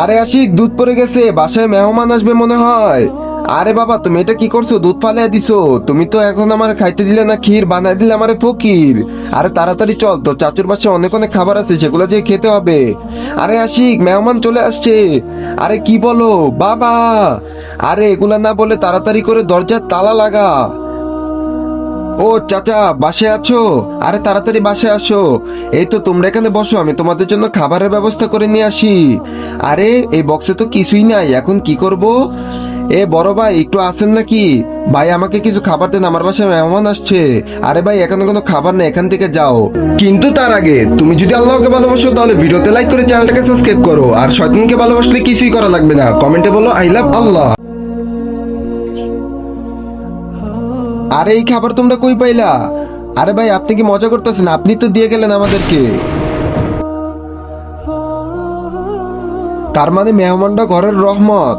আরে আশিক, দুধ পড়ে গেছে, বাসায় মেহমান আসবে মনে হয়। আরে বাবা, তুমি এটা কি করছো? দুধ ফালিয়ে দিছো। তুমি তো এখন আমার খাইতে দিলে না, ক্ষীর বানাই দিলে আমারে ফকির। আরে তাড়াতাড়ি চল, তো চাচুর বাসায় অনেক অনেক খাবার আছে, সেগুলো যে খেতে হবে। আরে আশিক, মেহমান চলে আসছে। আরে কি বলো বাবা? আরে এগুলা না বলে তাড়াতাড়ি করে দরজার তালা লাগা। ও চাচা, বাসায় আছো? আরে তাড়াতাড়ি বাসায় আসো। এই তো তোমরা এখানে বসো, আমি তোমাদের জন্য খাবারের ব্যবস্থা করে নিয়ে আসি। আরে এই বক্সে তো কিছুই নাই, এখন কি করব? এ বড় ভাই, একটু আসেন নাকি? ভাই আমাকে কিছু খাবার দেন, আমার বাসায় মেহমান আসছে। আরে ভাই, এখানে কোনো খাবার নেই, এখান থেকে যাও। কিন্তু তার আগে তুমি যদি আল্লাহকে ভালোবাসো তাহলে ভিডিওতে লাইক করে চ্যানেলটাকে সাবস্ক্রাইব করো, আর শয়তানকে ভালোবাসলে কিছুই করা লাগবে না, কমেন্টে বলো আই লাভ আল্লাহ। আরে এই খাবার তোমরা কই পাইলা? আরে ভাই, আপনি কি মজা করতেছেন? আপনি তো দিয়ে গেলেন আমাদেরকে। তার মানে মেহমানটা ঘরের রহমত।